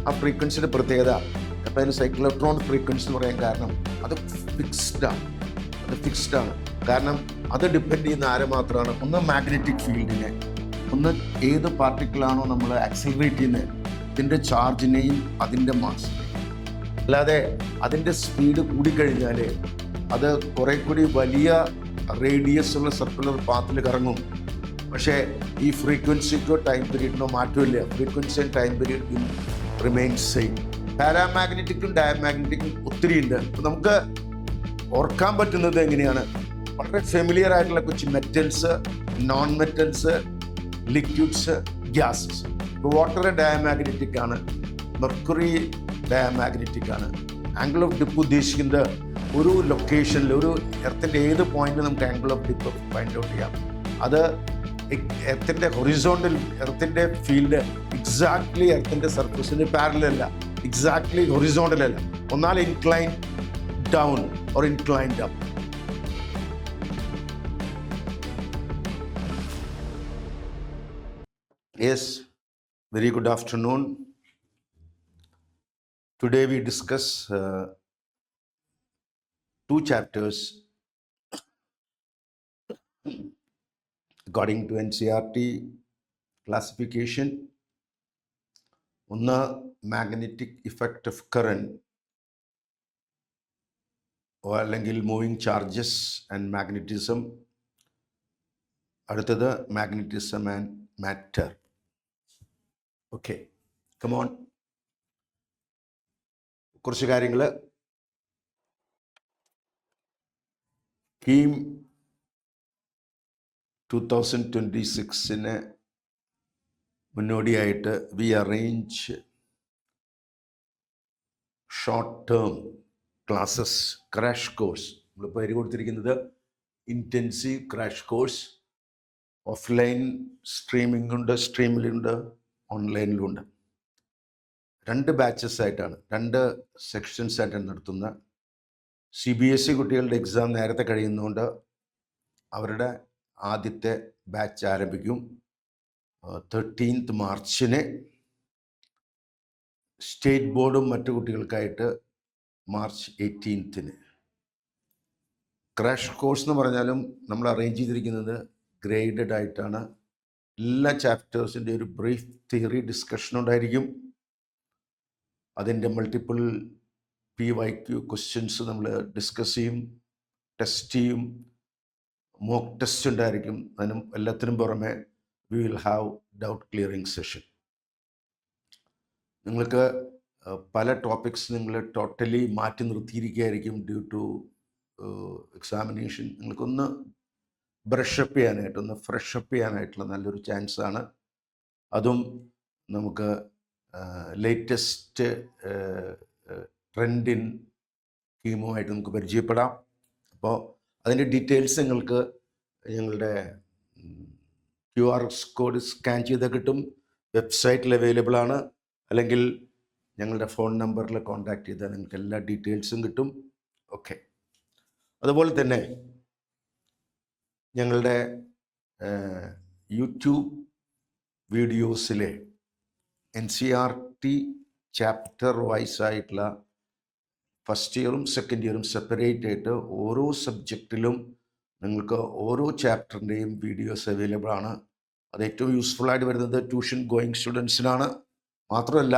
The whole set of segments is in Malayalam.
ആ ഫ്രീക്വൻസിയുടെ പ്രത്യേകത. അപ്പം അതിന് സൈക്ലോട്രോൺ ഫ്രീക്വൻസി എന്ന് പറയാൻ കാരണം അത് ഫിക്സ്ഡാണ്. കാരണം അത് ഡിപ്പെൻഡ് ചെയ്യുന്ന ആരെ മാത്രമാണ്? ഒന്ന് മാഗ്നറ്റിക് ഫീൽഡിനെ, ഒന്ന് ഏത് പാർട്ടിക്കിളാണോ നമ്മൾ ആക്സിലറേറ്റ് ചെയ്യുന്നത് അതിൻ്റെ ചാർജിനെയും അതിൻ്റെ മാസിനെയും. അല്ലാതെ അതിൻ്റെ സ്പീഡ് കൂടിക്കഴിഞ്ഞാൽ അത് കുറേ കൂടി വലിയ റേഡിയസ് ഉള്ള സർക്കുലർ പാത്തിൽ കറങ്ങും. പക്ഷേ ഈ ഫ്രീക്വൻസിക്കോ ടൈം പീരീഡിനോ മാറ്റമില്ല. Frequency and time period remain same. പാരാമാഗ്നറ്റിക്കും ഡയമാഗ്നറ്റിക്കും ഒത്തിരി ഉണ്ട്. അപ്പം നമുക്ക് ഓർക്കാൻ പറ്റുന്നത് എങ്ങനെയാണ്? വളരെ ഫെമിലിയർ ആയിട്ടുള്ള കുറച്ച് metals, non metals, liquids, gases. ഇപ്പോൾ വാട്ടർ ഡയമാഗ്നറ്റിക് ആണ്, മെർക്കുറി ഡയമാഗ്നറ്റിക് ആണ്. ആംഗിൾ ഓഫ് ഡിപ്പ് ഉദ്ദേശിക്കുന്നത് ഒരു ലൊക്കേഷനിൽ, ഒരു എർത്തിൻ്റെ ഏത് പോയിന്റിൽ നമുക്ക് angle of dip find out ചെയ്യാം. അത് എർത്തിൻ്റെ ഹൊറിസോണ്ടൽ, എർത്തിൻ്റെ ഫീൽഡ് എക്സാക്ട്ലി എർത്തിൻ്റെ സർഫസിന് പാരലൽ അല്ല, എക്സാക്ട്ലി ഹൊറിസോണ്ടൽ അല്ല. ഒന്നാൽ incline down or inclined up. Yes, very good afternoon. Today we discuss two chapters according to NCERT classification. One, magnetic effect of current or moving charges and magnetism. അടുത്തത് magnetism and matter. Okay, come on. കുറച്ച് കാര്യങ്ങൾ. കീം 2026 മുന്നോടിയായിട്ട് we arrange short term classes, crash course. നമ്മൾ പേര് കൊടുത്തിരിക്കുന്നത് intensive crash course. Offline streaming ഉണ്ട്, സ്ട്രീമിലുണ്ട്, ഓൺലൈനിലുണ്ട്. 2 ബാച്ചസ് ആയിട്ടാണ്, 2 സെക്ഷൻസ് ആയിട്ടാണ് നടത്തുന്നത്. CBSE കുട്ടികളുടെ എക്സാം നേരത്തെ കഴിയുന്നതുകൊണ്ട് അവരുടെ ആദ്യത്തെ ബാച്ച് ആരംഭിക്കും 13th മാർച്ചിന്. സ്റ്റേറ്റ് ബോർഡും മറ്റു കുട്ടികൾക്കായിട്ട് March 18th. ക്രാഷ് കോഴ്സ് എന്ന് പറഞ്ഞാലും നമ്മൾ അറേഞ്ച് ചെയ്തിരിക്കുന്നത് ഗ്രേഡഡ് ആയിട്ടാണ്. എല്ലാ ചാപ്റ്റേഴ്സിൻ്റെ ഒരു ബ്രീഫ് തിയറി ഡിസ്കഷൻ ഉണ്ടായിരിക്കും. അതിൻ്റെ മൾട്ടിപ്പിൾ PYQ ക്വസ്റ്റ്യൻസ് നമ്മൾ ഡിസ്കസ് ചെയ്യും, ടെസ്റ്റ് ചെയ്യും, മോക്ക് ടെസ്റ്റ് ഉണ്ടായിരിക്കും. അതിനും എല്ലാത്തിനും പുറമെ we will have doubt clearing session. നിങ്ങൾക്ക് പല ടോപ്പിക്സ് നിങ്ങൾ ടോട്ടലി മാറ്റി നിർത്തിയിരിക്കുകയായിരിക്കും ഡ്യൂ ടു എക്സാമിനേഷൻ. നിങ്ങൾക്കൊന്ന് ബ്രഷപ്പ് ചെയ്യാനായിട്ട്, ഒന്ന് ഫ്രഷപ്പ് ചെയ്യാനായിട്ടുള്ള നല്ലൊരു ചാൻസാണ്. അതും നമുക്ക് ലേറ്റസ്റ്റ് ട്രെൻഡിൻ കീമുമായിട്ട് നമുക്ക് പരിചയപ്പെടാം. അപ്പോൾ അതിൻ്റെ ഡീറ്റെയിൽസ് നിങ്ങൾക്ക് ഞങ്ങളുടെ QR കോഡ് സ്കാൻ ചെയ്താൽ കിട്ടും. വെബ്സൈറ്റിൽ അവൈലബിൾ ആണ്. അല്ലെങ്കിൽ ഞങ്ങളുടെ ഫോൺ നമ്പറിൽ കോൺടാക്ട് ചെയ്താൽ നിങ്ങൾക്ക് എല്ലാ ഡീറ്റെയിൽസും കിട്ടും. ഓക്കെ. അതുപോലെ തന്നെ ഞങ്ങളുടെ യൂട്യൂബ് വീഡിയോസിലെ NCERT ചാപ്റ്റർ വൈസ് ആയിട്ടുള്ള ഫസ്റ്റ് ഇയറും സെക്കൻഡ് ഇയറും സെപ്പറേറ്റ് ആയിട്ട് ഓരോ സബ്ജക്റ്റിലും നിങ്ങൾക്ക് ഓരോ ചാപ്റ്ററിൻ്റെയും വീഡിയോസ് അവൈലബിൾ ആണ്. അത് ഏറ്റവും യൂസ്ഫുൾ ആയിട്ട് വരുന്നത് ട്യൂഷൻ ഗോയിങ് സ്റ്റുഡൻസിനാണ്. മാത്രമല്ല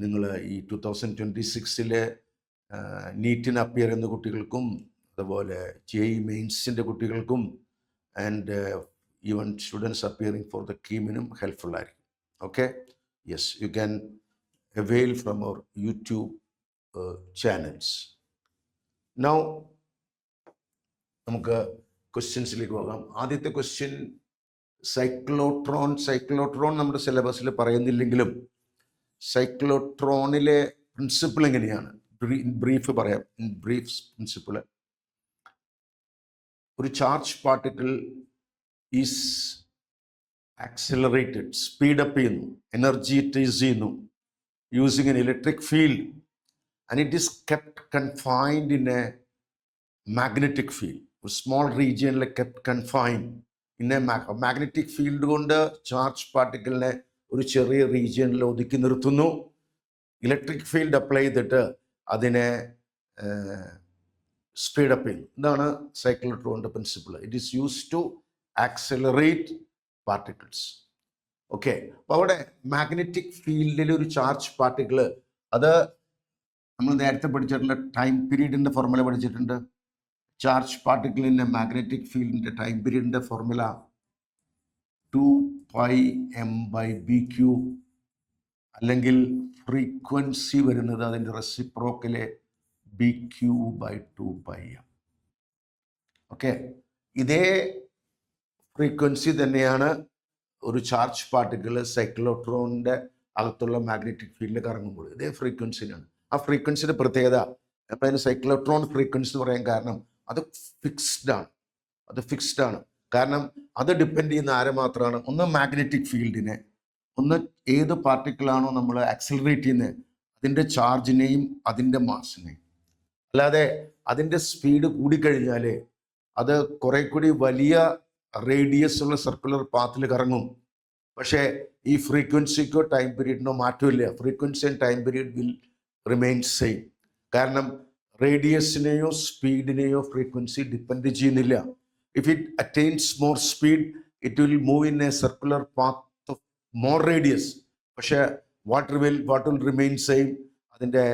നിങ്ങൾ ഈ 2026 നീറ്റിന് അപ്പിയർ ചെയ്യുന്ന കുട്ടികൾക്കും, അതുപോലെ JEE മെയിൻസിൻ്റെ കുട്ടികൾക്കും, and even students appearing for the കീമിനും ഹെൽപ്ഫുൾ ആയിരിക്കും. Okay, yes, you can avail from our YouTube channels. Now നമുക്ക് ക്വസ്റ്റ്യൻസിലേക്ക് പോകാം. ആദ്യത്തെ ക്വസ്റ്റ്യൻ സൈക്ലോട്രോൺ നമ്മുടെ സിലബസിൽ പറയുന്നില്ലെങ്കിലും സൈക്ലോട്രോണിലെ പ്രിൻസിപ്പിൾ എങ്ങനെയാണ് ബ്രീഫ് പറയാം. ബ്രീഫ് പ്രിൻസിപ്പിൾ: ഒരു charge particle is accelerated, speed up ചെയ്യുന്നു, എനർജൈസ് ചെയ്യുന്നു using an electric field, and it is kept confined in a magnetic field. A small region kept confined in a magnetic field കൊണ്ട് ചാർജ് പാർട്ടിക്കിളിനെ ഒരു ചെറിയ റീജിയനിൽ ഒതുക്കി നിർത്തുന്നു. ഇലക്ട്രിക് ഫീൽഡ് അപ്ലൈ ചെയ്തിട്ട് അതിനെ സ്പീഡപ്പ് ചെയ്യുന്നു. ഇതാണ് സൈക്ലോട്രോണിൻ്റെ principle. It is use to accelerate particles. Okay, അപ്പോൾ അവിടെ മാഗ്നറ്റിക് ഫീൽഡിൽ ഒരു ചാർജ് പാർട്ടിക്കിൾ, അത് നമ്മൾ നേരത്തെ പഠിച്ചിട്ടുള്ള ടൈം പീരീഡിൻ്റെ ഫോർമുല പഠിച്ചിട്ടുണ്ട്. ചാർജ് പാർട്ടിക്കിളിൻ്റെ മാഗ്നറ്റിക് ഫീൽഡിൻ്റെ ടൈം പീരീഡിൻ്റെ ഫോർമുല 2πm/bq, അല്ലെങ്കിൽ ഫ്രീക്വൻസി വരുന്നത് അതിൻ്റെ റെസിപ്രോക്കലെ bq/2πm. ഓക്കെ, ഇതേ ഫ്രീക്വൻസി തന്നെയാണ് ഒരു ചാർജ് പാർട്ടിക്കിൾ സൈക്ലോട്രോണിൻ്റെ അകത്തുള്ള മാഗ്നറ്റിക് ഫീൽഡിൽ കറങ്ങുമ്പോൾ ഇതേ ഫ്രീക്വൻസിനാണ്. ആ ഫ്രീക്വൻസിയുടെ പ്രത്യേകത, അപ്പം അതിന് സൈക്ലോട്രോൺ ഫ്രീക്വൻസി എന്ന് പറയാൻ കാരണം അത് ഫിക്സ്ഡ് ആണ്. കാരണം അത് ഡിപ്പെൻഡ് ചെയ്യുന്ന ആരെ മാത്രമാണ്? ഒന്ന് മാഗ്നറ്റിക് ഫീൽഡിനെ, ഒന്ന് ഏത് പാർട്ടിക്കിളാണോ നമ്മൾ ആക്സിലറേറ്റ് ചെയ്യുന്നത് അതിൻ്റെ ചാർജിനെയും അതിൻ്റെ മാസിനെയും. അല്ലാതെ അതിൻ്റെ സ്പീഡ് കൂടിക്കഴിഞ്ഞാൽ അത് കുറെ കൂടി വലിയ റേഡിയസ് ഉള്ള സർക്കുലർ പാത്തിൽ കറങ്ങും. പക്ഷേ ഈ ഫ്രീക്വൻസിക്കോ ടൈം പീരീഡിനോ മാറ്റമില്ല. Frequency and time period will remain same. കാരണം റേഡിയസിനെയോ സ്പീഡിനെയോ ഫ്രീക്വൻസി ഡിപ്പെൻഡ് ചെയ്യുന്നില്ല. If it attains more speed it will move in A circular path of more radius. പക്ഷേ വാട്ട് വിൽ റിമെയിൻ സെയിം? അതിൻ്റെ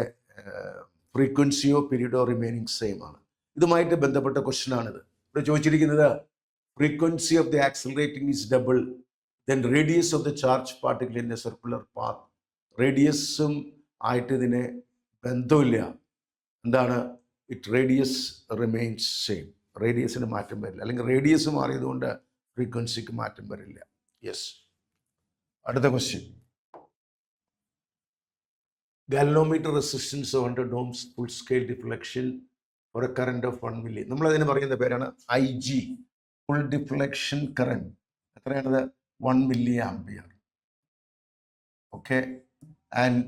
ഫ്രീക്വൻസിയോ പീരീഡോ റിമൈനിങ് സെയിം ആണ്. ഇതുമായിട്ട് ബന്ധപ്പെട്ട ക്വസ്റ്റ്യൻ ആണിത്. ഇവിടെ ചോദിച്ചിരിക്കുന്നത് frequency of the accelerating is double, then radius of the charge particle in a circular path. റേഡിയസും ആയിട്ട് ഇതിനെ ബന്ധമില്ല. എന്താണ്? It radius remains same. റേഡിയസിന് മാറ്റം വരില്ല, അല്ലെങ്കിൽ റേഡിയസ് മാറിയതുകൊണ്ട് ഫ്രീക്വൻസിക്ക് മാറ്റം വരില്ല. യെസ്, അടുത്ത question. Galvanometer resistance 100 ohms full scale deflection for a current of 1 milli. നമ്മളതിന് പറയുന്ന പേരാണ് IG, ഫുൾ ഡിഫ്ലക്ഷൻ കറന്റ്. എത്രയാണത്? 1 mA. ഓക്കെ, ആൻഡ്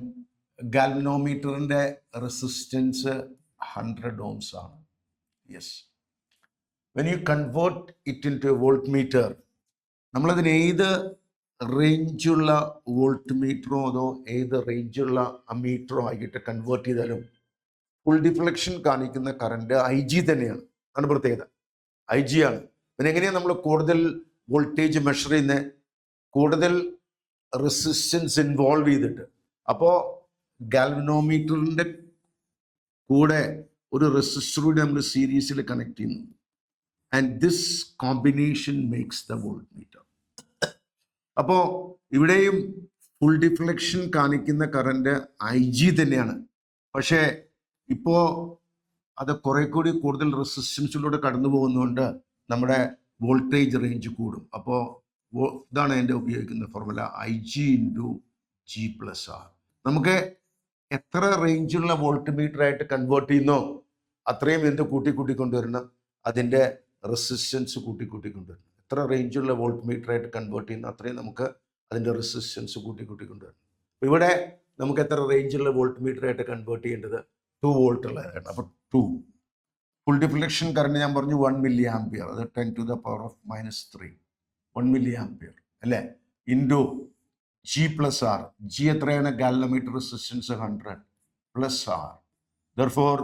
ഗാൽവനോമീറ്ററിൻ്റെ റെസിസ്റ്റൻസ് 100 ohms ആണ്. Yes, when you convert it into a voltmeter, നമ്മളതിന് ഏത് റേഞ്ചുള്ള വോൾട്ട് മീറ്ററോ അതോ ഏത് റേഞ്ചുള്ള മീറ്ററോ ആയിട്ട് കൺവേർട്ട് ചെയ്താലും ഫുൾ ഡിഫ്ലക്ഷൻ കാണിക്കുന്ന കറണ്ട് IG തന്നെയാണ്. അതാണ് പ്രത്യേകത, IG ആണ്. പിന്നെ എങ്ങനെയാണ് നമ്മൾ കൂടുതൽ വോൾട്ടേജ് മെഷർ ചെയ്യുന്നത്? കൂടുതൽ റെസിസ്റ്റൻസ് ഇൻവോൾവ് ചെയ്തിട്ട്. അപ്പോൾ ഗാൽവനോമീറ്ററിൻ്റെ കൂടെ ഒരു റെസിസ്റ്ററൂടെ നമ്മൾ സീരീസിൽ കണക്ട് ചെയ്യുന്നു. And this combination makes the volt meter. അപ്പോൾ ഇവിടെയും ഫുൾ ഡിഫ്ലക്ഷൻ കാണിക്കുന്ന കറണ്ട് IG തന്നെയാണ്. പക്ഷേ ഇപ്പോൾ അത് കുറെ കൂടി കൂടുതൽ റെസിസ്റ്റൻസിലൂടെ കടന്നു പോകുന്നതുകൊണ്ട് നമ്മുടെ വോൾട്ടേജ് റേഞ്ച് കൂടും. അപ്പോൾ ഇതാണ് എൻ്റെ ഉപയോഗിക്കുന്ന ഫോർമുല, IG × G+R. നമുക്ക് എത്ര റേഞ്ചുള്ള വോൾട്ട് മീറ്റർ ആയിട്ട് കൺവേർട്ട് ചെയ്യുന്നോ അത്രയും എന്ത് കൂട്ടിക്കൊണ്ടുവരണം? അതിൻ്റെ റെസിസ്റ്റൻസ് കൂട്ടിക്കൊണ്ടുവരണം. എത്ര റേഞ്ചുള്ള വോൾട്ട് മീറ്റർ ആയിട്ട് കൺവേർട്ട് ചെയ്യുന്നു അത്രയും നമുക്ക് അതിൻ്റെ റെസിസ്റ്റൻസ് കൂട്ടിക്കൊണ്ടുവരണം. അപ്പോൾ ഇവിടെ നമുക്ക് എത്ര റേഞ്ചുള്ള വോൾട്ട് മീറ്റർ ആയിട്ട് കൺവേർട്ട് ചെയ്യേണ്ടത്? 2 volt ഉള്ളതാണ്. അപ്പോൾ 2 ഫുൾ ഡിഫ്ലക്ഷൻ കറണ്ട് ഞാൻ പറഞ്ഞു 1 mA, അത് 10⁻³ 1 mA അല്ലേ, ഇൻറ്റു G+R. G എത്രയാണ്? Galvanometer resistance 100 + R. Therefore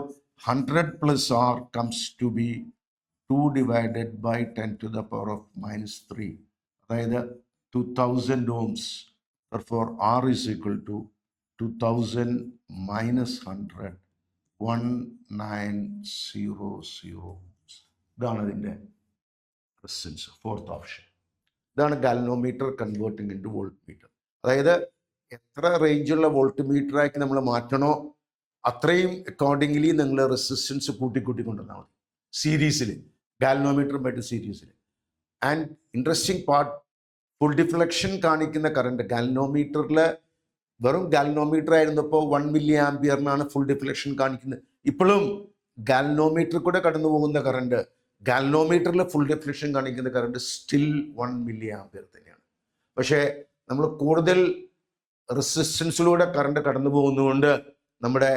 100 + R comes to be 2 / 10⁻³ അതായത് 2000 ohms. Therefore R is equal to 2000 - 100, 1900. ഇതാണ് ഇതിൻ്റെ റെസിസ്റ്റൻസ്. Fourth option. ഇതാണ് galvanometer converting into voltmeter. അതായത് എത്ര റേഞ്ചുള്ള വോൾട്ട് മീറ്റർ ആക്കി നമ്മൾ മാറ്റണോ അത്രയും അക്കോർഡിംഗ്ലി നിങ്ങൾ റെസിസ്റ്റൻസ് കൂട്ടിക്കൊണ്ടുവന്നാൽ മതി സീരീസിൽ, ഗാലനോമീറ്ററുമായിട്ട് സീരീസിൽ. And interesting part, full deflection കാണിക്കുന്ന കറണ്ട് ഗാലനോമീറ്ററിൽ വെറും ഗാലനോമീറ്റർ ആയിരുന്നപ്പോൾ 1 mA ഫുൾ ഡിഫ്ലക്ഷൻ കാണിക്കുന്നത്. ഇപ്പോഴും ഗാലനോമീറ്റർ കൂടെ കടന്നു പോകുന്ന കറണ്ട്, ഗാലനോമീറ്ററിൽ ഫുൾ ഡിഫ്ലക്ഷൻ കാണിക്കുന്ന കറണ്ട് സ്റ്റിൽ 1 mA തന്നെയാണ്. പക്ഷേ നമ്മൾ കൂടുതൽ റെസിസ്റ്റൻസിലൂടെ കറണ്ട് കടന്നു പോകുന്നതുകൊണ്ട് നമ്മുടെ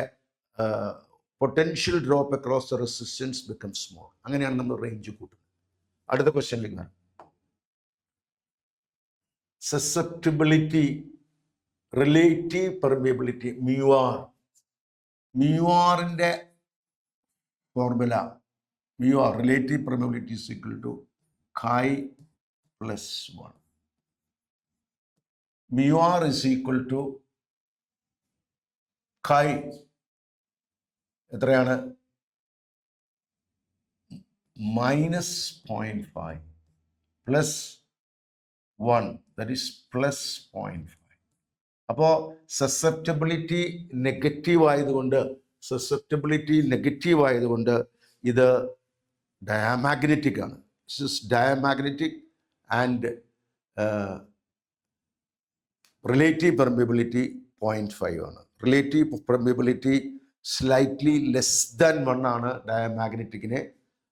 potential drop across the resistance becomes small. അങ്ങനെയാണ് നമ്മൾ റേഞ്ച് കൂട്ടുന്നത്. അടുത്ത ക്വസ്റ്റ്യനിലേക്ക്. സസെപ്റ്റിബിലിറ്റി റിലേറ്റീവ് പെർമിയബിലിറ്റി mu r-ന്റെ formula relative permeability is equal to chi plus 1. mu r is equal to chi എത്രയാണ് -0.5 plus 1, that is plus 0.5. അപ്പോൾ സസെപ്റ്റബിലിറ്റി നെഗറ്റീവ് ആയതുകൊണ്ട് ഇത് ഡയാമാഗ്നറ്റിക് ആണ്. ഡയാമാഗ്നറ്റിക് ആൻഡ് റിലേറ്റീവ് പെർമിയബിലിറ്റി 0.5 ആണ്. Relative permeability slightly less than 1 ആണ് ഡയാമാഗ്നറ്റിക്കിന്,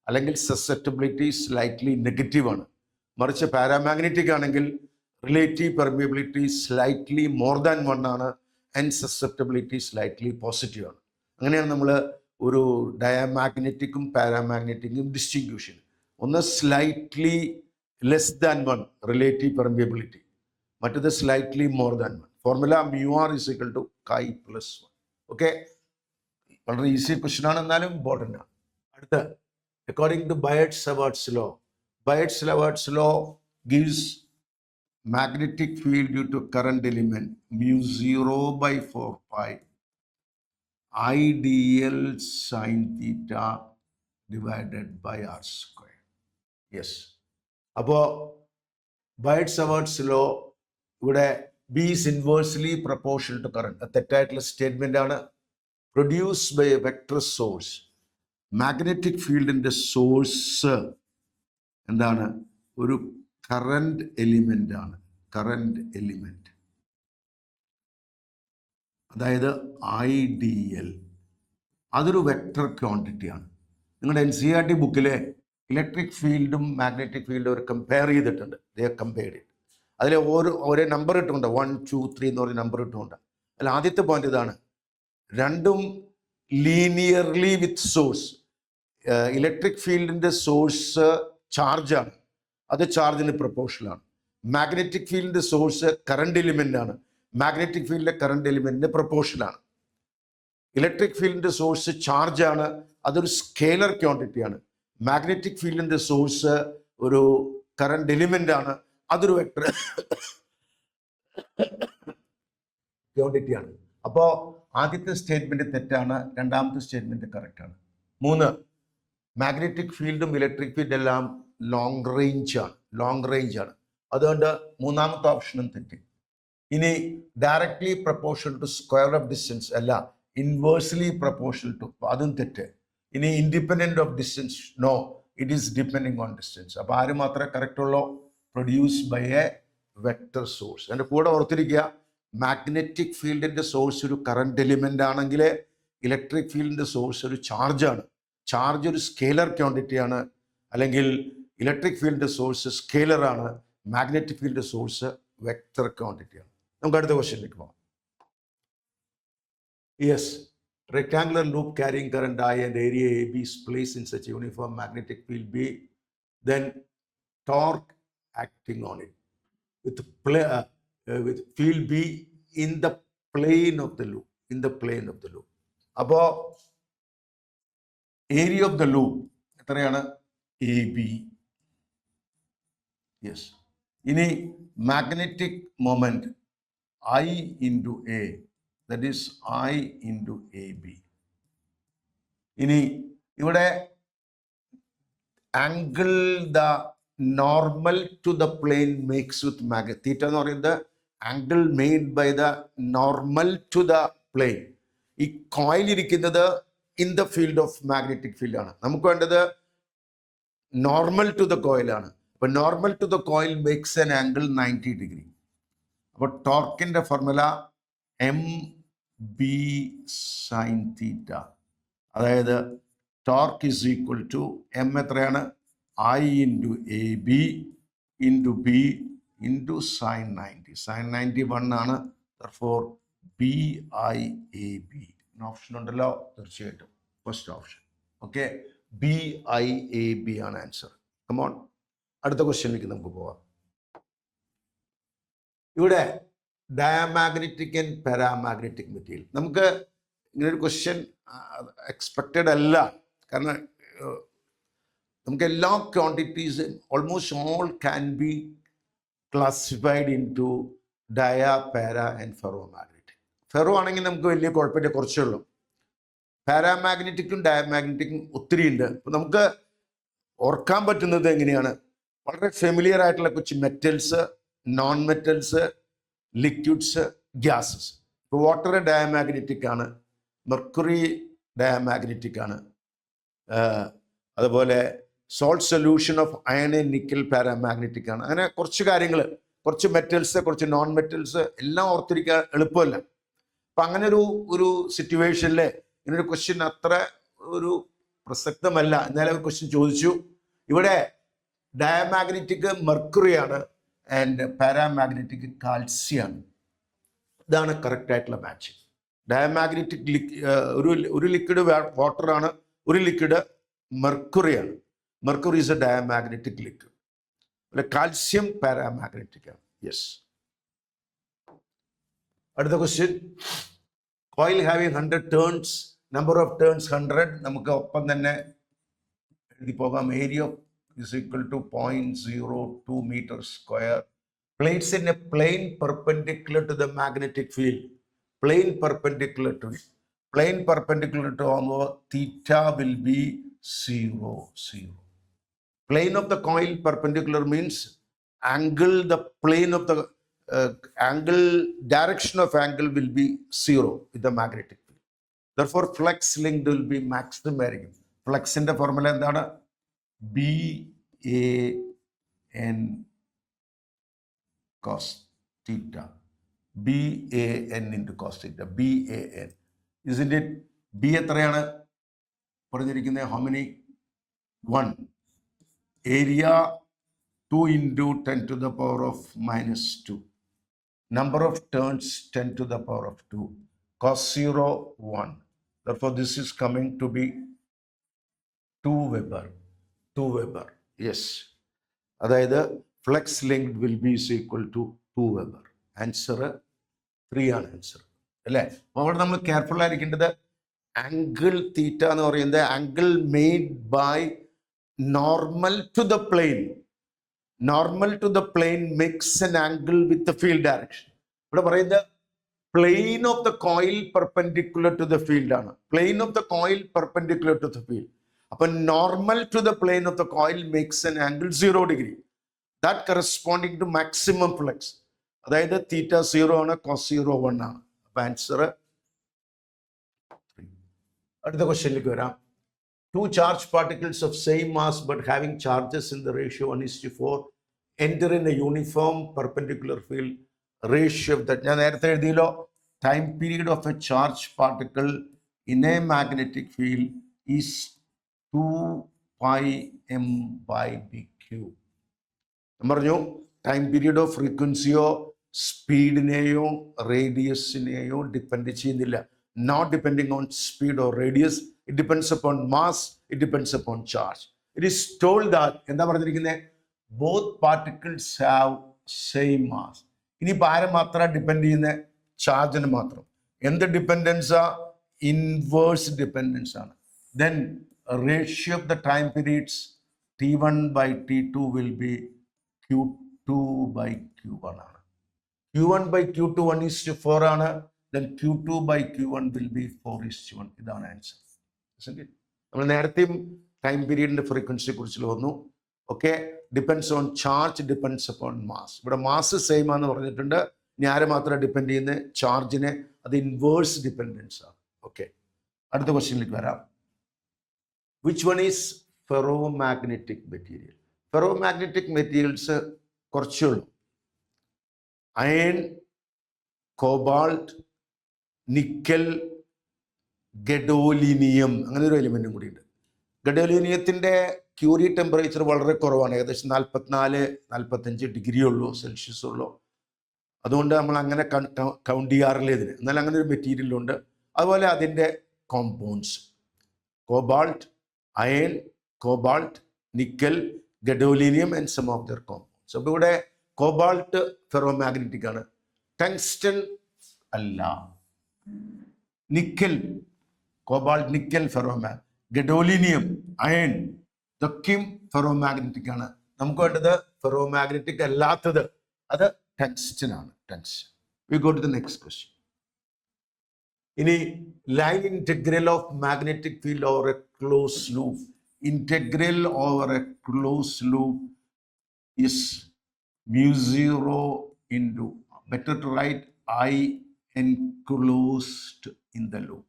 അല്ലെങ്കിൽ സസെപ്റ്റബിലിറ്റി സ്ലൈറ്റ്ലി നെഗറ്റീവ് ആണ്. മറിച്ച് പാരാമാഗ്നറ്റിക് ആണെങ്കിൽ relative permeability slightly more than 1 ആണ് ആൻഡ് സസെപ്റ്റബിലിറ്റി സ്ലൈറ്റ്ലി പോസിറ്റീവ് ആണ്. അങ്ങനെയാണ് നമ്മൾ ഒരു ഡയാമാഗ്നറ്റിക്കും പാരാമാഗ്നറ്റിക്കും ഡിസ്റ്റിങ്ക്യൂഷൻ. ഒന്ന് slightly less than 1 relative permeability, മറ്റത് slightly more than 1. Formula mu r is equal to chi plus 1. ഓക്കെ, വളരെ ഈസി ക്വസ്റ്റ്യൻ ആണ്, എന്നാലും ഇമ്പോർട്ടൻ്റ് ആണ്. അടുത്ത, according to Biot Savart's law gives magnetic field due to current element mu 0 by 4 pi I dl sin theta divided by r square. Yes. അപ്പോൾ ബയർഡ്-സവാർട്ട്സ് ലോ ഇവിടെ B is inversely proportional to current. തെറ്റായിട്ടുള്ള സ്റ്റേറ്റ്മെന്റ് ആണ്. Produce by a vector source. Magnetic ഫീൽഡിന്റെ സോഴ്സ് എന്താണ്? ഒരു കറന്റ് എലിമെന്റ് ആണ്. അതായത് IDL. അതൊരു വെക്ടർ ക്വാണ്ടിറ്റിയാണ്. നിങ്ങളുടെ NCERT ബുക്കിലെ ഇലക്ട്രിക് ഫീൽഡും മാഗ്നറ്റിക് ഫീൽഡും അവർ കമ്പയർ ചെയ്തിട്ടുണ്ട്. ദേ കമ്പയർഡ് ഇറ്റ്. അതിൽ ഒരേ നമ്പർ ഇട്ടുകൊണ്ട് 1, 2, 3 എന്ന് പറഞ്ഞ നമ്പർ ഇട്ടുകൊണ്ട്. അതിൽ ആദ്യത്തെ പോയിന്റ് ഇതാണ്, രണ്ടും ലീനിയർലി വിത്ത് സോഴ്സ്. ഇലക്ട്രിക് ഫീൽഡിന്റെ സോഴ്സ് ചാർജാണ്, അത് ചാർജിന് പ്രൊപ്പോർഷനാണ്. മാഗ്നറ്റിക് ഫീൽഡിന്റെ സോഴ്സ് കറണ്ട് എലിമെന്റ് ആണ്, മാഗ്നറ്റിക് ഫീൽഡിലെ കറണ്ട് എലിമെന്റിന്റെ പ്രൊപ്പോർഷനാണ്. ഇലക്ട്രിക് ഫീൽഡിന്റെ സോഴ്സ് ചാർജാണ്, അതൊരു സ്കേലർ ക്വാണ്ടിറ്റിയാണ്. മാഗ്നറ്റിക് ഫീൽഡിന്റെ സോഴ്സ് ഒരു കറണ്ട് എലിമെന്റ് ആണ്, അതൊരു വെക്ടർ ക്വാണ്ടിറ്റിയാണ്. അപ്പോൾ ആദ്യത്തെ സ്റ്റേറ്റ്മെന്റ് തെറ്റാണ്, രണ്ടാമത്തെ സ്റ്റേറ്റ്മെന്റ് കറക്റ്റ് ആണ്. 3, മാഗ്നറ്റിക് ഫീൽഡും ഇലക്ട്രിക് ഫീൽഡും എല്ലാം ലോങ് റേഞ്ച് ആണ്. അതുകൊണ്ട് മൂന്നാമത്തെ ഓപ്ഷനും തെറ്റി. ഇനി directly proportional to square of distance അല്ല, ഇൻവേഴ്സ്ലി പ്രൊപ്പോർഷണൽ ടു, അതും തെറ്റ്. ഇനി independent of distance, no, it is depending on distance. അപ്പോൾ ആര് മാത്രമേ കറക്റ്റ് ഉള്ളൂ? Produce by a vector source. എൻ്റെ കൂടെ ഓർത്തിരിക്കുക, മാഗ്നറ്റിക് ഫീൽഡിന്റെ സോഴ്സ് ഒരു കറണ്ട് എലിമെന്റ് ആണെങ്കിൽ ഇലക്ട്രിക് ഫീൽഡിന്റെ സോഴ്സ് ഒരു ചാർജാണ്. ചാർജ് ഒരു സ്കേലർ ക്വാണ്ടിറ്റിയാണ്, അല്ലെങ്കിൽ ഇലക്ട്രിക് ഫീൽഡിന്റെ സോഴ്സ് സ്കേലർ ആണ്, മാഗ്നറ്റിക് ഫീൽഡിന്റെ സോഴ്സ് വെക്ടർ ക്വാണ്ടിറ്റിയാണ്. നമുക്ക് അടുത്ത ക്വസ്റ്റ്യനിലേക്ക് പോകാം. Yes, rectangular loop carrying current I and area AB is placed in such a uniform magnetic field B, then torque acting on it with field B in the plane of the loop. അപ്പോൾ ഏരിയ ഓഫ് ദ ലൂപ്പ് എത്രയാണ്? AB. യെസ്. ഇനി magnetic moment I into A, that is I into AB. ഇനി ഇവിടെ angle the normal to the plane makes with magnet theta എന്ന് പറയുന്നത് angle made by the normal to the plane. ഈ കോയിൽ ഇരിക്കുന്നത് in the field of magnetic field ആണ്. നമുക്ക് വേണ്ടത് നോർമൽ ടു ദ കോയിലാണ്. അപ്പൊ normal to the coil makes an angle 90 degree. അപ്പോൾ ടോർക്കിന്റെ ഫോർമുല MB sin തീറ്റ, അതായത് torque is equal to M എത്രയാണ്? I into AB into B into sin 90. sin 90 1 ആണ്. therefore BIAB. ഓപ്ഷൻ ഉണ്ടല്ലോ, തീർച്ചയായിട്ടും ഫസ്റ്റ് ഓപ്ഷൻ. ഓക്കെ, BIAB ആണ് ആൻസർ. കമോൺ, അടുത്ത ക്വസ്റ്റ്യനിലേക്ക് നമുക്ക് പോവാം. ഇവിടെ ഡയമാഗ്നറ്റിക് ആൻഡ് പാരാമാഗ്നറ്റിക് മെറ്റീരിയൽ. നമുക്ക് ഇങ്ങനൊരു ക്വസ്റ്റ്യൻ എക്സ്പെക്റ്റഡ് അല്ല. കാരണം നമുക്ക് എല്ലാ quantities almost all can be classified into dia, para and ferro magnetic. Ferro ആണെങ്കിൽ നമുക്ക് വലിയ കുഴപ്പമില്ല, കുറച്ചേ ഉള്ളൂ. പാരാമാഗ്നറ്റിക്കും ഡയമാഗ്നറ്റിക്കും ഒത്തിരി ഉണ്ട്. അപ്പം നമുക്ക് ഓർക്കാൻ പറ്റുന്നത് എങ്ങനെയാണ്? വളരെ ഫെമിലിയർ ആയിട്ടുള്ള കുറച്ച് metals, non metals, liquids, gases. ഇപ്പോൾ വാട്ടർ ഡയമാഗ്നറ്റിക് ആണ്, മെർക്കുറി ഡയമാഗ്നറ്റിക് ആണ്, അതുപോലെ salt solution of iron and nickel paramagnetic ആണ്. അങ്ങനെ കുറച്ച് കാര്യങ്ങൾ, കുറച്ച് മെറ്റൽസ്, കുറച്ച് നോൺ മെറ്റൽസ് എല്ലാം ഓർത്തിരിക്കാൻ എളുപ്പമല്ല. അപ്പം അങ്ങനെ ഒരു സിറ്റുവേഷനിൽ ഇങ്ങനൊരു ക്വസ്റ്റ്യൻ അത്ര ഒരു പ്രസക്തമല്ല. എന്നാലും ഒരു ക്വസ്റ്റ്യൻ ചോദിച്ചു. ഇവിടെ ഡയമാഗ്നറ്റിക് മെർക്കുറിയാണ് ആൻഡ് പാരാമാഗ്നറ്റിക് കാൽസ്യാണ്. ഇതാണ് കറക്റ്റ് ആയിട്ടുള്ള മാച്ച്. ഡയമാഗ്നറ്റിക് ഒരു ലിക്വിഡ് വാട്ടറാണ്, ഒരു ലിക്വിഡ് മെർക്കുറിയാണ്. Mercury is a diamagnetic liquid. അല്ലെ, കാൽസ്യം പാരാമാഗ്നറ്റിക് ആണ്. യെസ്. അടുത്ത question. Coil having 100 turns, number of turns 100. നമുക്ക് ഒപ്പം തന്നെ എഴുതി പോകാം. Area is equal to 0.02 meters square. Plates in a plane perpendicular to the magnetic field. Plane perpendicular to it. Plane perpendicular to theta will be 0, 0. Plane of the coil perpendicular means angle, the plane of the angle, direction of angle will be 0 with the magnetic field. Therefore, flux linked will be maximum. Flux in the formula endana BAN cos theta. BAN into cos theta. BAN. Isn't it? B എത്രയാണ് പറഞ്ഞിരിക്കുന്നത്? How many? 1. Area 2 into 10 to the power of -2. Number of turns 10 to the power of 2. Cos 0, 1. Therefore, this is coming to be 2 Weber. 2 Weber. Yes. അതായത് flux linked will be equal to 2 Weber. Answer 3 ആണ് ആൻസർ, അല്ലേ? അപ്പോൾ അവിടെ നമ്മൾ കെയർഫുൾ ആയിരിക്കേണ്ടത് ആംഗിൾ തീറ്റ എന്ന് പറയുന്നത് angle made by normal to the plane. Normal to the plane makes an angle with the field direction. ഇവിടെ പറയുന്നത് plane of the coil perpendicular to the field ആണ്. Plane of the coil perpendicular to the field. അപ്പൊ normal to the plane of the coil makes an angle 0 degree. That corresponding to maximum flux. അതായത് തീറ്റ 0 ആണ്, കോസ് 0 1 ആണ്. അപ്പൊ ആൻസർ 3. അടുത്ത ക്വസ്റ്റ്യനിലേക്ക് വരാം. 2 charged particles of same mass but having charges in the ratio 1:4 enter in a uniform perpendicular field. Ratio of that, ഞാൻ നേരത്തെ എഴുതിയല്ലോ, time period of a charge particle in a magnetic field is 2πm/bq. പറഞ്ഞു ടൈം പീരീഡോ ഫ്രീക്വൻസിയോ സ്പീഡിനെയോ റേഡിയസിനെയോ ഡിപ്പെൻഡ് ചെയ്യുന്നില്ല. Not depending on speed or radius. It depends upon mass, it depends upon charge. It is told that, എന്താ പറഞ്ഞിരിക്കുന്നത്? Both particles have same mass. ഇനിയിപ്പോൾ ആരെ മാത്രം ഡിപ്പെൻഡ് ചെയ്യുന്നത്? ചാർജിന് മാത്രം. എന്ത് ഡിപ്പെൻഡൻസാ? ഇൻവേഴ്സ് ഡിപ്പെൻഡൻസ് ആണ്. Then ratio of the time periods T1 by T2 will be Q2 by Q1 ആണ്. Q1 by Q2 1:4 ആണ്. Then Q2 by Q1 will be 4:1. ഇതാണ് ആൻസർ. നമ്മൾ നേരത്തെയും ടൈം പീരീഡിന്റെ ഫ്രീക്വൻസിയെ കുറിച്ച് വന്നു. Okay, depends on charge, depends upon mass. ഇവിടെ മാസ് സെയിം ആണെന്ന് പറഞ്ഞിട്ടുണ്ട്. ഇനി ആരെ മാത്രം ഡിപ്പെൻഡ് ചെയ്യുന്നത്? ചാർജിനെ. അത് ഇൻവേഴ്സ് ഡിപ്പെൻഡൻസ് ആണ്. ഓക്കെ, അടുത്ത ക്വസ്റ്റ്യനിലേക്ക് വരാം. Which one is ferromagnetic material? Ferromagnetic materials കുറച്ചേ ഉള്ളൂ. അയൺ, കോബാൾട്ട്, നിക്കൽ, ഗഡോലിനിയം, അങ്ങനെ ഒരു എലിമെന്റും കൂടി ഉണ്ട്. ഗഡോലിനിയത്തിൻ്റെ ക്യൂറി ടെമ്പറേച്ചർ വളരെ കുറവാണ്. ഏകദേശം 44-45 ഡിഗ്രി ഉള്ളൂ, സെൽഷ്യസ് ഉള്ളൂ. അതുകൊണ്ട് നമ്മൾ അങ്ങനെ കൗണ്ട് ചെയ്യാറില്ല ഇതിന്. എന്നാൽ അങ്ങനെ ഒരു മെറ്റീരിയലുണ്ട്. അതുപോലെ അതിൻ്റെ compounds cobalt, iron, cobalt, nickel, gadolinium and some of other compounds. അപ്പോൾ ഇവിടെ കോബാൾട്ട് ഫെറോമാഗ്നറ്റിക് ആണ്. ടങ്സ്റ്റൺ അല്ല. Nickel, cobalt, nickel gadolinium, iron, ഇതൊക്കെയും ഫെറോമാഗ്നറ്റിക് ആണ്. നമുക്ക് വേണ്ടത് ഫെറോമാഗ്നറ്റിക് അല്ലാത്തത്, അത് ടങ്സ്റ്റൺ ആണ്. Tungsten. We go to the next question. ഇനി line integral of magnetic field over a close loop. Integral over a closed loop is mu0 into, better to write I enclosed in the loop.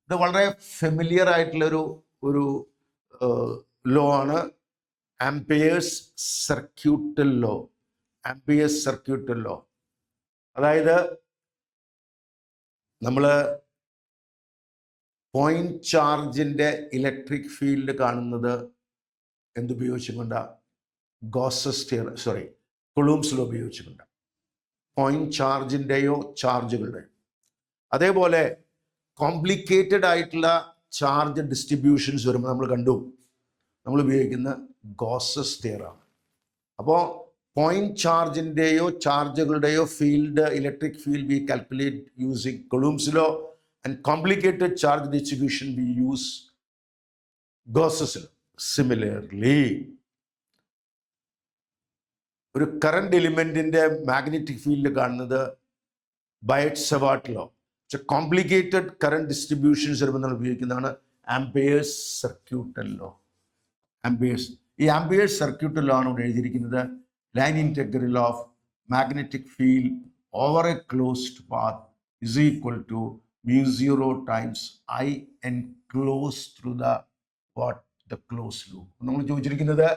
ഇത് വളരെ ഫെമിലിയർ ആയിട്ടുള്ള ഒരു ലോ ആണ്, Ampere's circuital law. Ampere's circuital law, അതായത് നമ്മൾ പോയിന്റ് ചാർജിന്റെ ഇലക്ട്രിക് ഫീൽഡ് കാണുന്നത് എന്തുപയോഗിച്ചുകൊണ്ട? കുളൂംസ് ലോ ഉപയോഗിച്ചുകൊണ്ട്. പോയിന്റ് ചാർജിന്റെയോ ചാർജുകളുടെയോ. അതേപോലെ കോംപ്ലിക്കേറ്റഡ് ആയിട്ടുള്ള ചാർജ് ഡിസ്ട്രിബ്യൂഷൻസ് വരുമ്പോൾ നമ്മൾ ഉപയോഗിക്കുന്ന ഗോസസ് തിയറാണ്. അപ്പോൾ പോയിന്റ് ചാർജിന്റെയോ ചാർജുകളുടെയോ field, electric field we calculate using Coulomb's law. And complicated charge distribution we use Gauss's law. Similarly, ഒരു കറണ്ട് എലിമെന്റിന്റെ മാഗ്നറ്റിക് ഫീൽഡ് കാണുന്നത് ബയറ്റ്-സവാർട്ട് ലോ. കോംപ്ലിക്കേറ്റഡ് കറണ്ട് ഡിസ്ട്രിബ്യൂഷൻസ് വരുമ്പോൾ നമ്മൾ ഉപയോഗിക്കുന്നതാണ് ആംപിയേഴ്സ് സർക്യൂട്ടൽ ലോ. ഈ ആംപിയേഴ്സ് സർക്യൂട്ടൽ ലോ ആണ് ഇവിടെ എഴുതിയിരിക്കുന്നത്. Line integral of magnetic field over A closed path is equal to mu0 times I enclosed through the closed loop. നമ്മൾ ചോദിച്ചിരിക്കുന്നത്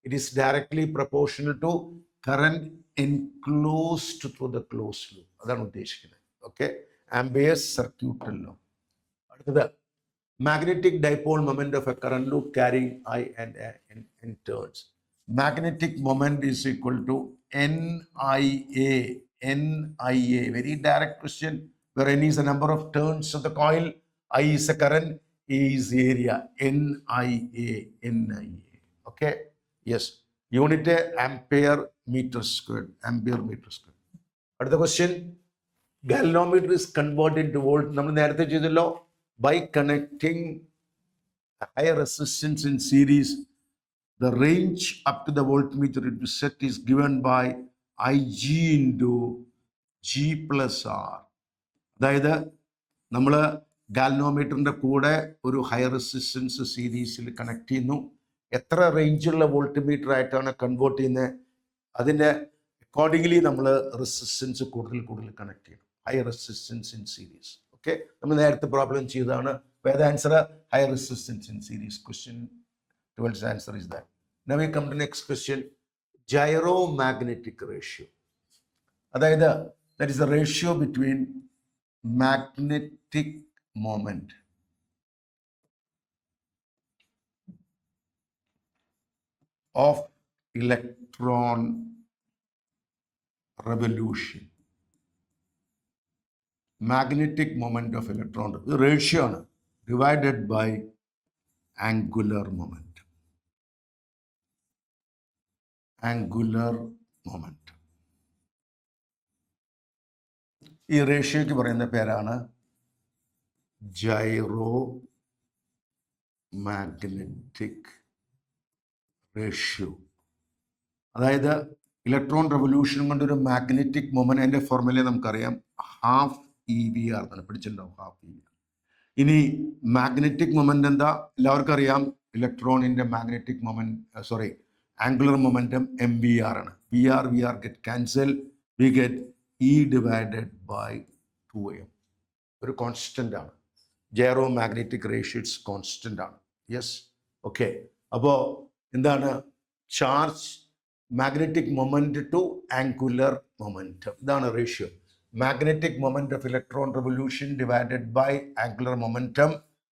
it is directly proportional to current enclosed through the closed loop. അതാണ് ഉദ്ദേശിക്കുന്നത്. Okay, Ampere's circuital law. അടുത്തത് magnetic dipole moment of a current loop carrying I and N turns. Magnetic moment is equal to NIA. Very direct question, where N is the number of turns of the coil, I is the current, A is the area. NIA. Okay, yes, unit ampere meter squared. Another question, galvanometer is converted to volt. നമ്മൾ നേരത്തെ ചെയ്തല്ലോ, by connecting a high resistance in series, the range up to the voltmeter it is set is given by IG into G plus R. അതായത് നമ്മൾ ഗാൽവനോമീറ്ററിൻ്റെ കൂടെ ഒരു ഹൈ റെസിസ്റ്റൻസ് സീരീസിൽ കണക്ട് ചെയ്യുന്നു. എത്ര റേഞ്ചുള്ള വോൾട്ട്മീറ്റർ ആയിട്ടാണ് കൺവേർട്ട് ചെയ്യുന്നത്, അതിൻ്റെ അക്കോർഡിംഗ്ലി നമ്മൾ റെസിസ്റ്റൻസ് കൂടുതൽ കണക്ട് ചെയ്യണം. High resistance in series. Okay, നമ്മൾ നേരത്തെ പ്രോബ്ലം ചെയ്തതാണ്. വേദ answer high resistance in series. Question 12's answer is that. Now we come to next question, gyromagnetic ratio. അതായത് that is the ratio between magnetic moment of electron revolution. Magnetic moment of electron ratio divided by angular momentum. ഈ റേഷ്യോയ്ക്ക് പറയുന്ന പേരാണ് ജൈറോ മാഗ്നറ്റിക് റേഷ്യോ. അതായത് ഇലക്ട്രോൺ റെവല്യൂഷൻ കൊണ്ടൊരു മാഗ്നറ്റിക് മൊമെന്റ്, അതിൻ്റെ ഫോർമുല നമുക്കറിയാം, ½ EVR എന്നാണ്. പഠിച്ചിട്ടുണ്ടാവും, ½ EVR. ഇനി മാഗ്നറ്റിക് മൊമെന്റ് എന്താ എല്ലാവർക്കും അറിയാം. ഇലക്ട്രോണിൻ്റെ magnetic moment, angular momentum MVR ആണ്. VR get cancelled, we get E divided by 2m. ഒരു കോൺസ്റ്റന്റ് ആണ്. Gyro magnetic ratio it's constant ആണ്. Yes, okay. അപ്പോൾ എന്താണ് charge magnetic moment to angular momentum, ഇതാണ് ratio. Magnetic moment of electron revolution divided by angular momentum.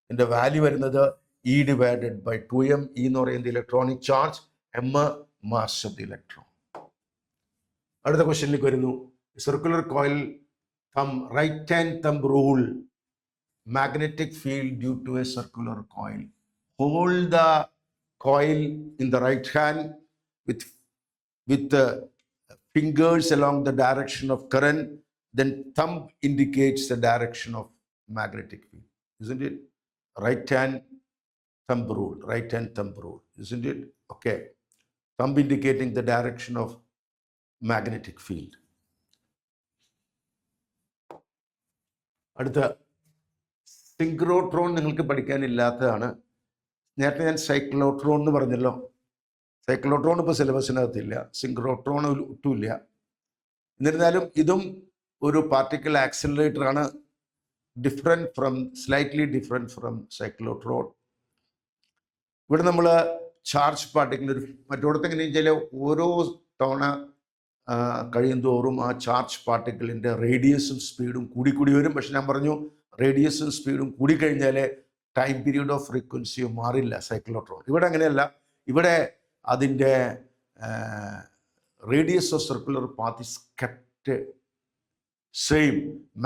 ഇതിന്റെ വാല്യൂ വരുന്നത് E divided by 2m. E എന്ന് പറയുന്നത് electronic charge, M mass of the electron. അടുത്ത ക്വസ്റ്റ്യനിലേക്ക് വരുന്നു. Circular coil right hand thumb rule, magnetic field due to a circular coil. Hold the coil in the right hand with the fingers along the direction of current. then thumb indicates the direction of magnetic field, isn't it? Right hand thumb rule, right hand thumb rule, isn't it? Okay, thumb indicating the direction of magnetic field. അടുത്ത സിങ്ക്രോട്രോൺ നിങ്ങൾക്ക് പഠിക്കാനില്ലാത്തതാണ്. നേരത്തെ ഞാൻ സൈക്ലോട്രോൺ എന്ന് പറഞ്ഞല്ലോ. സൈക്ലോട്രോൺ ഇപ്പോൾ സിലബസിനകത്തില്ല, സിങ്ക്രോട്രോൺ ഒട്ടുമില്ല. എന്നിരുന്നാലും ഇതും ഒരു പാർട്ടിക്കിൾ ആക്സിലറേറ്റർ ആണ്, സ്ലൈറ്റ്ലി ഡിഫറെൻറ്റ് ഫ്രം സൈക്ലോട്രോൺ. ഇവിടെ നമ്മൾ ചാർജ് പാർട്ടിക്കിൾ മറ്റോടത്ത് എങ്ങനെയാണെന്ന് വെച്ചാൽ ഓരോ തവണ കഴിയും തോറും ആ ചാർജ് പാർട്ടിക്കിളിൻ്റെ റേഡിയസും സ്പീഡും കൂടി വരും. പക്ഷെ ഞാൻ പറഞ്ഞു റേഡിയസും സ്പീഡും കൂടിക്കഴിഞ്ഞാൽ ടൈം പീരീഡ് ഓഫ് ഫ്രീക്വൻസിയോ മാറില്ല സൈക്ലോട്രോൺ. ഇവിടെ അങ്ങനെയല്ല, ഇവിടെ അതിൻ്റെ radius of circular path is kept same.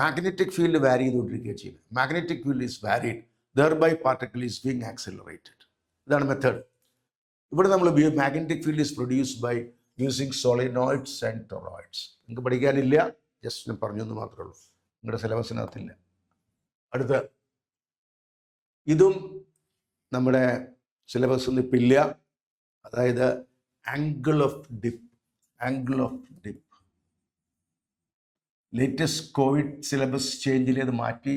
Magnetic field vary ചെയ്തുകൊണ്ടിരിക്കുകയാണ് ചെയ്യുന്നത്. Magnetic field is varied, thereby particle is being accelerated. ഇതാണ് മെത്തേഡ്. ഇവിടെ നമ്മൾ magnetic field is produced by using solenoids and toroids. നിങ്ങൾക്ക് പഠിക്കാനില്ല, ജസ്റ്റ് ഞാൻ പറഞ്ഞെന്ന് മാത്രമേ ഉള്ളൂ, നിങ്ങളുടെ സിലബസിനകത്തില്ല. അടുത്ത ഇതും നമ്മുടെ സിലബസ് ഇപ്പം ഇല്ല. അതായത് angle of dip. Angle of dip latest Covid syllabus ചേഞ്ചിൽ അത് മാറ്റി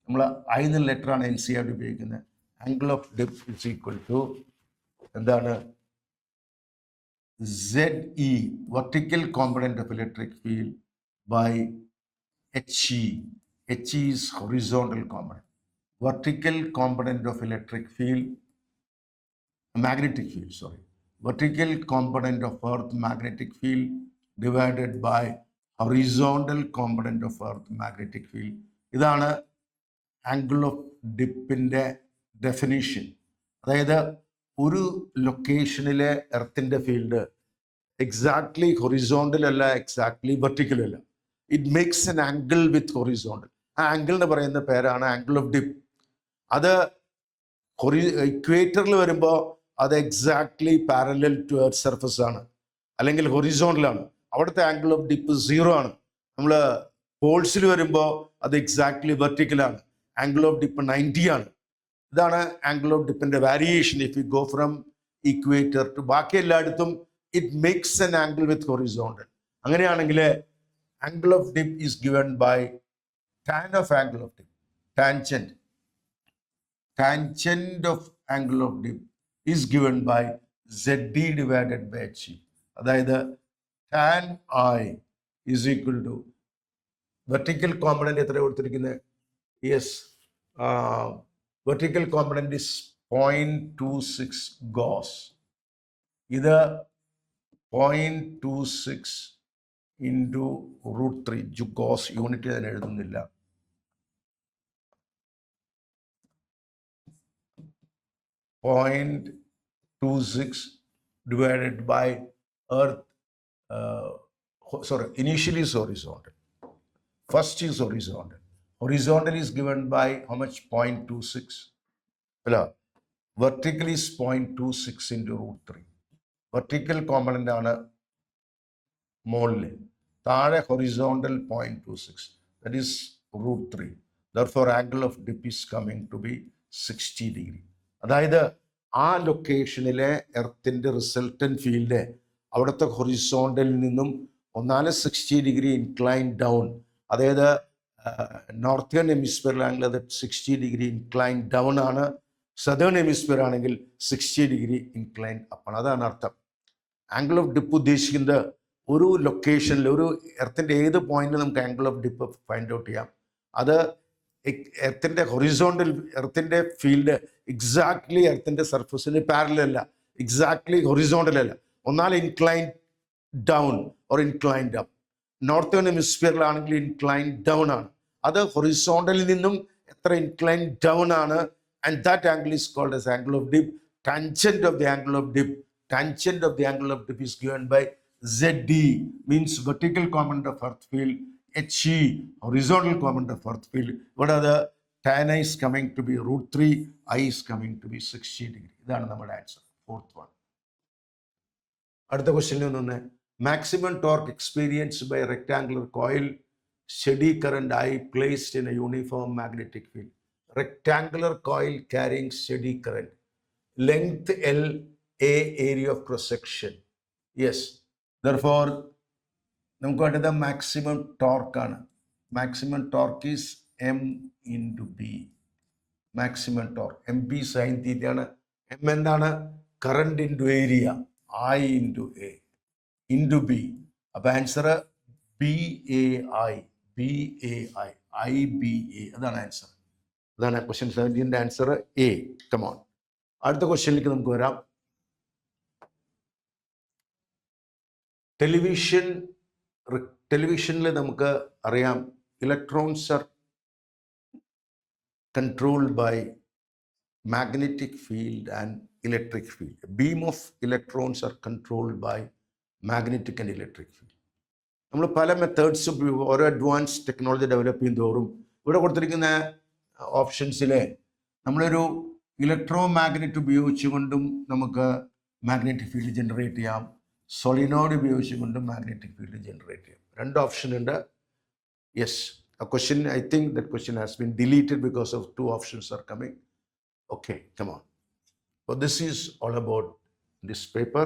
നമ്മൾ ഐന്ന് ലെറ്ററാണ് NCERT ഉപയോഗിക്കുന്നത്. Angle of dip is equal to എന്താണ്? ZE, vertical component of electric field, by HE. HE is horizontal component. Vertical component of electric field, magnetic field, sorry. Vertical component of earth magnetic field divided by horizontal component of earth magnetic field. ഇതാണ് ആംഗിൾ ഓഫ് ഡിപ്പിൻ്റെ ഡെഫിനിഷൻ. അതായത് ഒരു ലൊക്കേഷനിലെ എർത്തിൻ്റെ ഫീൽഡ് എക്സാക്ട്ലി ഹൊറിസോണ്ടൽ അല്ല, എക്സാക്ട്ലി വെർട്ടിക്കൽ അല്ല. It makes an angle with horizontal. ആ ആംഗിളിന് പറയുന്ന പേരാണ് ആംഗിൾ ഓഫ് ഡിപ്പ്. അത് ഇക്വേറ്ററിൽ വരുമ്പോൾ അത് exactly parallel to earth surface ആണ്, അല്ലെങ്കിൽ ഹൊറിസോണ്ടലാണ്. അവിടുത്തെ ആംഗിൾ ഓഫ് ഡിപ്പ് 0 ആണ്. നമ്മൾ പോൾസിൽ വരുമ്പോൾ അത് എക്സാക്ട്ലി വെർട്ടിക്കലാണ്, ആംഗിൾ ഓഫ് ഡിപ്പ് 90 ആണ്. ഇതാണ് ആംഗിൾ ഓഫ് ഡിപ്പിൻ്റെ variation. If you go from equator to ബാക്കി എല്ലായിടത്തും it makes an angle with horizontal. അങ്ങനെയാണെങ്കിൽ angle of dip is given by tan of angle of dip, tangent. Tangent of angle of dip is given by ZD divided by HE. അതായത് tan I is equal to vertical component എത്ര കൊടുത്തിരിക്കുന്നത്? Yes, vertical component is 0.26 Gauss. ഇത് 0.26 into √3 Gauss യൂണിറ്റ് ഞാൻ എഴുതുന്നില്ല. .26 divided by earth, initially is horizontal. First is horizontal. Horizontal is given by how much? 0.26. Vertical is 0.26 into √3. Vertical component ആണ് മുകളിൽ, താഴെ horizontal 0.26. That is √3. Therefore, angle of dip is coming to be 60 degree. അതായത് ആ ലൊക്കേഷനിലെ എർത്തിൻ്റെ റിസൾട്ടൻ ഫീൽഡ് അവിടുത്തെ ഹൊറിസോണ്ടലിൽ നിന്നും 60 ഡിഗ്രി ഇൻക്ലൈൻ ഡൗൺ. അതായത് നോർത്തേൺ ഹെമിസ്ഫിയറിലാണെങ്കിൽ അത് 60 ഡിഗ്രി ഇൻക്ലൈൻ ഡൗൺ ആണ്. സദേൺ ഹെമിസ്ഫിയർ ആണെങ്കിൽ 60 ഡിഗ്രി ഇൻക്ലൈൻ അപ്പ് ആണ്. അതാണ് അർത്ഥം. ആംഗിൾ ഓഫ് ഡിപ്പ് ഉദ്ദേശിക്കുന്നത് ഒരു ലൊക്കേഷനിൽ, ഒരു എർത്തിൻ്റെ ഏത് പോയിന്റിൽ നമുക്ക് angle of dip find out ചെയ്യാം. അത് എർത്തിൻ്റെ ഹൊറിസോണ്ടൽ, എർത്തിൻ്റെ ഫീൽഡ് എക്സാക്ട്ലി എർത്തിൻ്റെ സർഫസിന് പാരലൽ അല്ല, എക്സാക്ട്ലി ഹൊറിസോണ്ടൽ അല്ല, ഒന്നാൽ incline down or inclined up. Northern ഹെമിസ്ഫിയറിലാണെങ്കിൽ ഇൻക്ലൈൻ ഡൗൺ ആണ്. അത് ഹൊറിസോണ്ടലിൽ നിന്നും എത്ര ഇൻക്ലൈൻ ഡൗൺ ആണ്. And that angle is called as angle of dip. Tangent of the angle of dip, tangent of the angle of dip is given by ZD, means vertical component of earth field, HE, horizontal component of earth field. What are the tan I is coming to be √3, I is coming to be 60 degree. ഇതാണ് നമ്മുടെ ആൻസർ, ഫോർത്ത് വൺ. അടുത്ത ക്വസ്റ്റ്യനിൽ നിന്ന്, maximum torque experience by rectangular coil steady current I placed in a uniform magnetic field. Rectangular coil carrying steady current. Length L, A, area of cross section. Yes. Therefore, നമുക്ക് വേണ്ടത് മാക്സിമം ടോർക്കാണ്. Maximum torque is M into B. Maximum torque M B sine തീറ്റയാണ്. എം എന്താണ്? Current into area, I into A into B. അപ്പം answer B A I, B A I, I B A. അതാണ് ആൻസർ. അതാണ് ക്വസ്റ്റ്യൻ 17ൻ്റെ ആൻസർ എ. കമോൺ, അടുത്ത ക്വസ്റ്റ്യനിലേക്ക് നമുക്ക് വരാം. ടെലിവിഷനിൽ നമുക്ക് അറിയാം electrons are controlled by magnetic field and electric field. A beam of electrons are controlled by magnetic and electric field. നമ്മൾ പല മെത്തേഡ്സും ഓരോ അഡ്വാൻസ് ടെക്നോളജി ഡെവലപ്പ് ചെയ്യും തോറും ഇവിടെ കൊടുത്തിരിക്കുന്ന ഓപ്ഷൻസിലെ നമ്മളൊരു ഇലക്ട്രോ മാഗ്നറ്റ് ഉപയോഗിച്ചുകൊണ്ടും നമുക്ക് മാഗ്നറ്റിക് ഫീൽഡ് ജനറേറ്റ് ചെയ്യാം, സോളിനോയിഡ് ഉപയോഗിച്ചുകൊണ്ടും മാഗ്നറ്റിക് ഫീൽഡ് ജനറേറ്റ് ചെയ്യാം. രണ്ട് ഓപ്ഷൻ ഉണ്ട്. Yes, a question, I think that question has been deleted because of two options are coming. Okay, come on. So this is all about this paper.